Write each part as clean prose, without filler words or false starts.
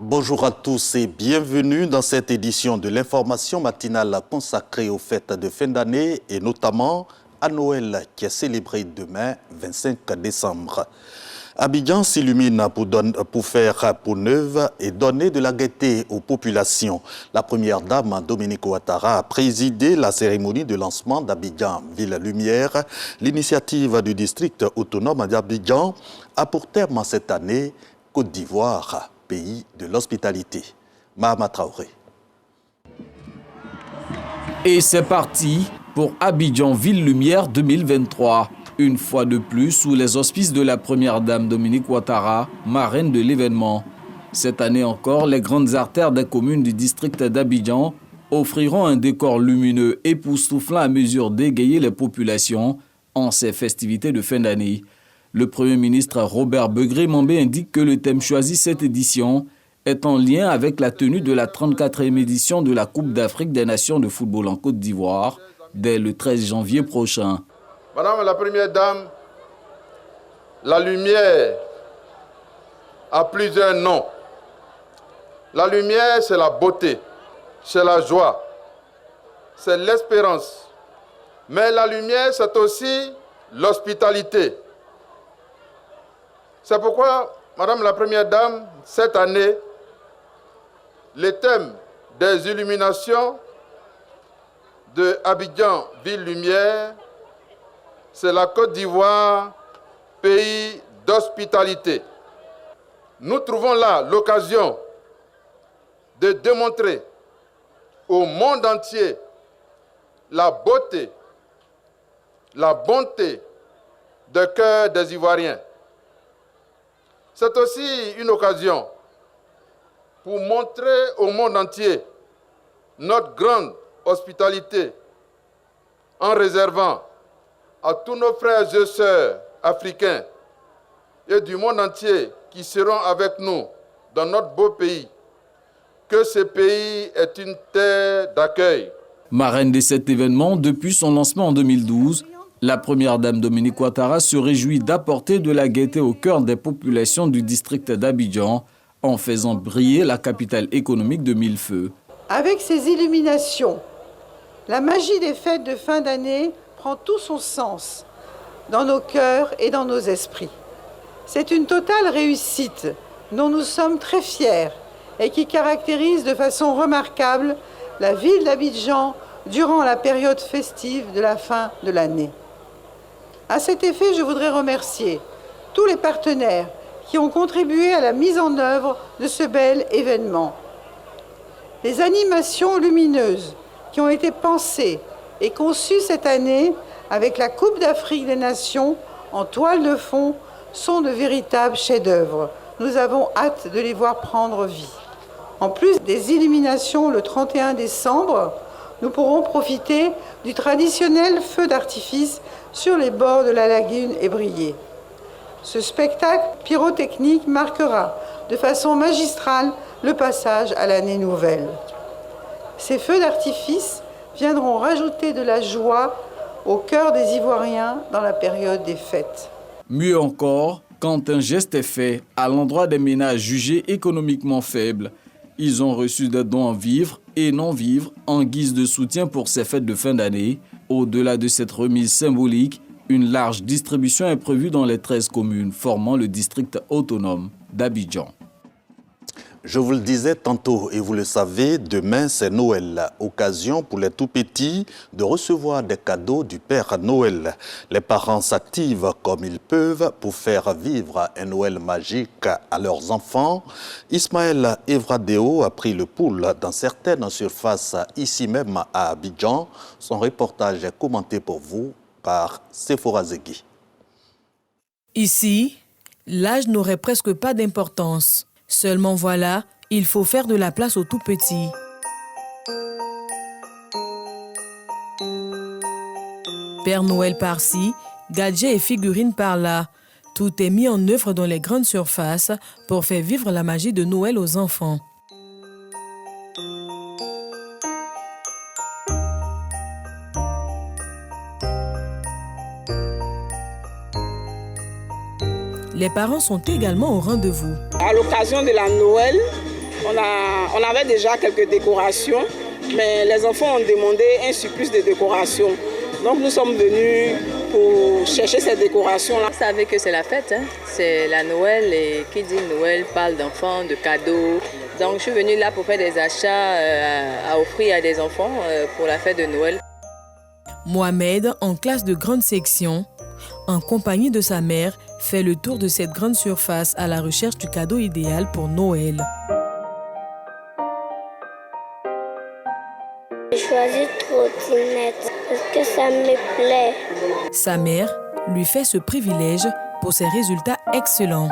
Bonjour à tous et bienvenue dans cette édition de l'information matinale consacrée aux fêtes de fin d'année et notamment à Noël qui est célébré demain 25 décembre. Abidjan s'illumine pour faire peau neuve et donner de la gaieté aux populations. La première dame, Dominique Ouattara, a présidé la cérémonie de lancement d'Abidjan Ville Lumière. L'initiative du district autonome d'Abidjan a pour terme cette année Côte d'Ivoire, pays de l'hospitalité. Mahama Traoré. Et c'est parti pour Abidjan Ville Lumière 2023. Une fois de plus, sous les auspices de la première dame Dominique Ouattara, marraine de l'événement. Cette année encore, les grandes artères des communes du district d'Abidjan offriront un décor lumineux époustouflant à mesure d'égayer les populations en ces festivités de fin d'année. Le Premier ministre Robert Begré-Mambé indique que le thème choisi cette édition est en lien avec la tenue de la 34e édition de la Coupe d'Afrique des Nations de football en Côte d'Ivoire dès le 13 janvier prochain. Madame la Première Dame, la lumière a plusieurs noms. La lumière, c'est la beauté, c'est la joie, c'est l'espérance. Mais la lumière, c'est aussi l'hospitalité. C'est pourquoi, Madame la Première Dame, cette année, le thème des illuminations de Abidjan Ville Lumière, c'est la Côte d'Ivoire, pays d'hospitalité. Nous trouvons là l'occasion de démontrer au monde entier la beauté, la bonté de cœur des Ivoiriens. C'est aussi une occasion pour montrer au monde entier notre grande hospitalité en réservant à tous nos frères et sœurs africains et du monde entier qui seront avec nous dans notre beau pays, que ce pays est une terre d'accueil. Marraine de cet événement, depuis son lancement en 2012, la première dame Dominique Ouattara se réjouit d'apporter de la gaieté au cœur des populations du district d'Abidjan en faisant briller la capitale économique de mille feux. Avec ces illuminations, la magie des fêtes de fin d'année prend tout son sens dans nos cœurs et dans nos esprits. C'est une totale réussite dont nous sommes très fiers et qui caractérise de façon remarquable la ville d'Abidjan durant la période festive de la fin de l'année. À cet effet, je voudrais remercier tous les partenaires qui ont contribué à la mise en œuvre de ce bel événement. Les animations lumineuses qui ont été pensées et conçues cette année avec la Coupe d'Afrique des Nations en toile de fond sont de véritables chefs-d'œuvre. Nous avons hâte de les voir prendre vie. En plus des illuminations le 31 décembre, nous pourrons profiter du traditionnel feu d'artifice sur les bords de la lagune ébriée. Ce spectacle pyrotechnique marquera de façon magistrale le passage à l'année nouvelle. Ces feux d'artifice viendront rajouter de la joie au cœur des Ivoiriens dans la période des fêtes. Mieux encore, quand un geste est fait à l'endroit des ménages jugés économiquement faibles, ils ont reçu des dons en vivres et non-vivres en guise de soutien pour ces fêtes de fin d'année. Au-delà de cette remise symbolique, une large distribution est prévue dans les 13 communes formant le district autonome d'Abidjan. Je vous le disais tantôt et vous le savez, demain c'est Noël. Occasion pour les tout-petits de recevoir des cadeaux du Père Noël. Les parents s'activent comme ils peuvent pour faire vivre un Noël magique à leurs enfants. Ismaël Evradeo a pris le pouls dans certaines surfaces ici même à Abidjan. Son reportage est commenté pour vous par Sephora Zegui. Ici, l'âge n'aurait presque pas d'importance. Seulement voilà, il faut faire de la place aux tout-petits. Père Noël par-ci, gadgets et figurines par-là. Tout est mis en œuvre dans les grandes surfaces pour faire vivre la magie de Noël aux enfants. Les parents sont également au rendez-vous. À l'occasion de la Noël, On avait déjà quelques décorations, mais les enfants ont demandé un surplus de décorations. Donc nous sommes venus pour chercher ces décorations-là. Vous savez que c'est la fête, hein? C'est la Noël et qui dit Noël parle d'enfants, de cadeaux. Donc je suis venue là pour faire des achats à offrir à des enfants pour la fête de Noël. Mohamed, en classe de grande section, en compagnie de sa mère, fait le tour de cette grande surface à la recherche du cadeau idéal pour Noël. J'ai choisi trottinette parce que ça me plaît. Sa mère lui fait ce privilège pour ses résultats excellents.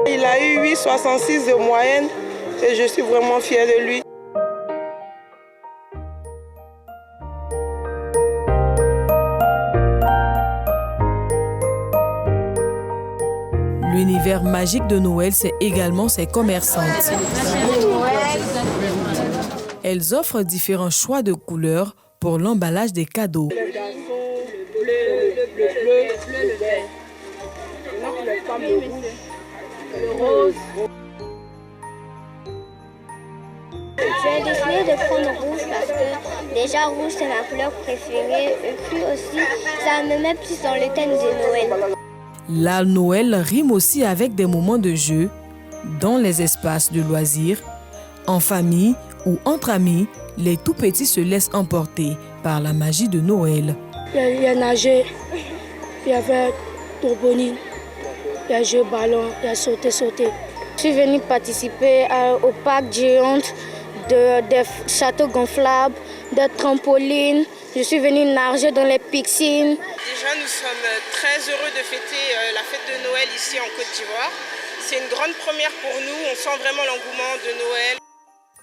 Il a eu 8,66 de moyenne et je suis vraiment fière de lui. L'univers magique de Noël, c'est également ses commerçantes. Elles offrent différents choix de couleurs pour l'emballage des cadeaux. Le bleu, le vert. Le rose. J'ai décidé de prendre rouge parce que déjà rouge c'est ma couleur préférée et puis aussi ça me met plus dans le thème de Noël. La Noël rime aussi avec des moments de jeu dans les espaces de loisirs, en famille ou entre amis. Les tout petits se laissent emporter par la magie de Noël. Il y a nager, il y avait tourbonine, il y a joué ballon, il y a sauté. Je suis venue participer au parc géant, des châteaux gonflables, des trampolines. Je suis venue nager dans les piscines. Déjà, nous sommes très heureux de fêter la fête de Noël ici en Côte d'Ivoire. C'est une grande première pour nous. On sent vraiment l'engouement de Noël.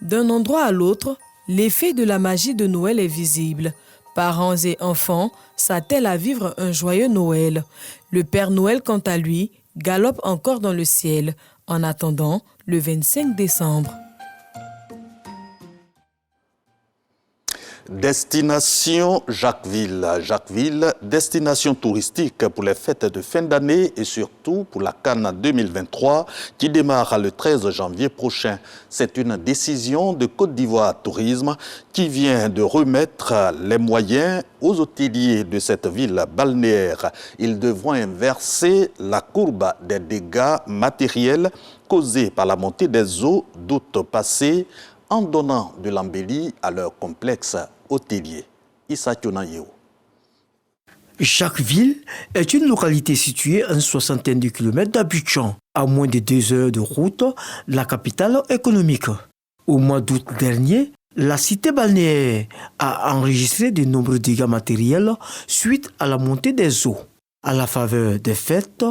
D'un endroit à l'autre, l'effet de la magie de Noël est visible. Parents et enfants s'attellent à vivre un joyeux Noël. Le Père Noël, quant à lui, galope encore dans le ciel en attendant le 25 décembre. Destination Jacquesville. Jacquesville, destination touristique pour les fêtes de fin d'année et surtout pour la Cannes 2023 qui démarre le 13 janvier prochain. C'est une décision de Côte d'Ivoire Tourisme qui vient de remettre les moyens aux hôteliers de cette ville balnéaire. Ils devront inverser la courbe des dégâts matériels causés par la montée des eaux d'août passé en donnant de l'embellie à leur complexe hôtelier. Issa Tionayeo. Jacquesville est une localité située à une soixantaine de kilomètres d'Abidjan, à moins de 2 heures de route de la capitale économique. Au mois d'août dernier, la cité balnéaire a enregistré de nombreux dégâts matériels suite à la montée des eaux. À la faveur des fêtes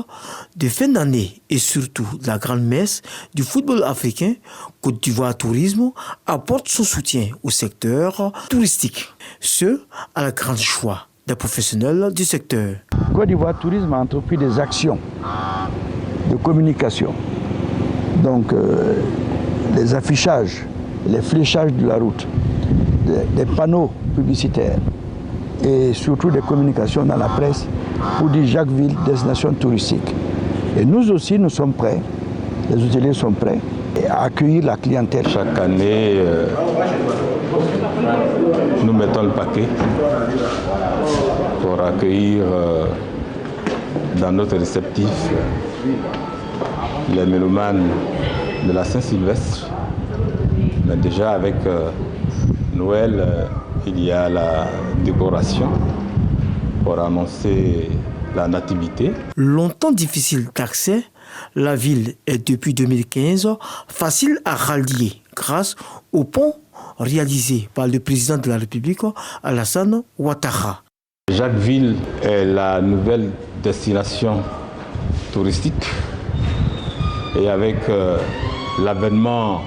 de fin d'année et surtout de la grande messe du football africain, Côte d'Ivoire Tourisme apporte son soutien au secteur touristique, ce à la grande joie des professionnels du secteur. Côte d'Ivoire Tourisme a entrepris des actions de communication, donc les affichages, les fléchages de la route, des panneaux publicitaires et surtout des communications dans la presse pour dire Jacquesville, destination touristique. Et nous aussi, nous sommes prêts, les hôteliers sont prêts à accueillir la clientèle. Chaque année, nous mettons le paquet pour accueillir dans notre réceptif les mélomanes de la Saint-Sylvestre. Mais déjà avec Noël, il y a la décoration pour annoncer la nativité. Longtemps difficile d'accès, la ville est depuis 2015 facile à rallier grâce au pont réalisé par le président de la République, Alassane Ouattara. Jacquesville est la nouvelle destination touristique et avec l'avènement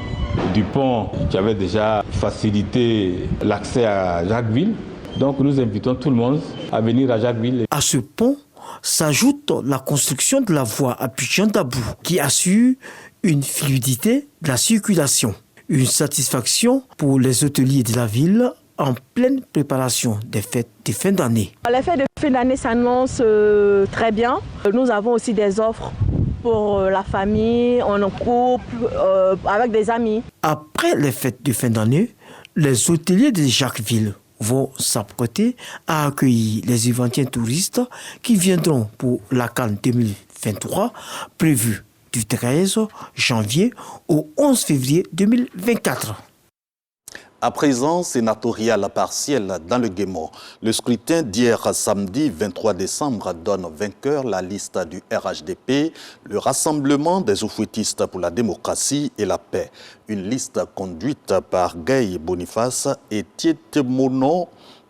du pont qui avait déjà facilité l'accès à Jacquesville. Donc nous invitons tout le monde à venir à Jacquesville. À ce pont s'ajoute la construction de la voie Abidjan-Dabou qui assure une fluidité de la circulation. Une satisfaction pour les hôteliers de la ville en pleine préparation des fêtes de fin d'année. Les fêtes de fin d'année s'annoncent très bien. Nous avons aussi des offres pour la famille, en couple, avec des amis. Après les fêtes de fin d'année, les hôteliers de Jacquesville vont s'apprêter à accueillir les éventiers touristes qui viendront pour la CAN 2023, prévue du 13 janvier au 11 février 2024. À présent, sénatorial partiel dans le Guémont. Le scrutin d'hier samedi 23 décembre donne vainqueur la liste du RHDP, le Rassemblement des oufouettistes pour la démocratie et la paix. Une liste conduite par Guy Boniface et Tietemono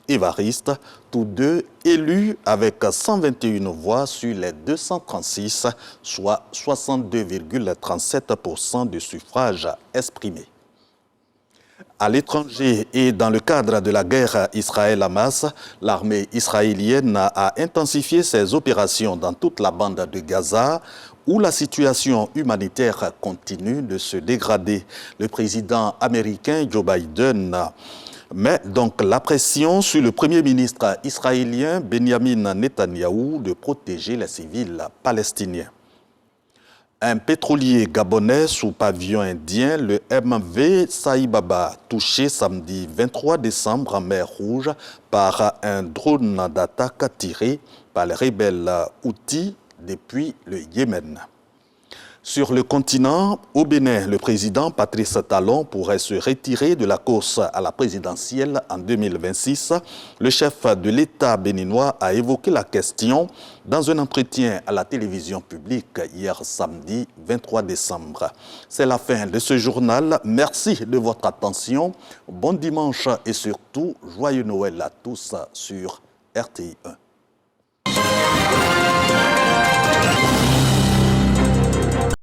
Évariste, tous deux élus avec 121 voix sur les 236, soit 62,37% de suffrages exprimés. À l'étranger et dans le cadre de la guerre Israël-Hamas, l'armée israélienne a intensifié ses opérations dans toute la bande de Gaza, où la situation humanitaire continue de se dégrader. Le président américain Joe Biden met donc la pression sur le premier ministre israélien Benjamin Netanyahou de protéger les civils palestiniens. Un pétrolier gabonais sous pavillon indien, le MV Saïbaba, touché samedi 23 décembre en mer Rouge par un drone d'attaque tiré par les rebelles Houthis depuis le Yémen. Sur le continent, au Bénin, le président Patrice Talon pourrait se retirer de la course à la présidentielle en 2026. Le chef de l'État béninois a évoqué la question dans un entretien à la télévision publique hier samedi 23 décembre. C'est la fin de ce journal. Merci de votre attention. Bon dimanche et surtout, joyeux Noël à tous sur RTI 1.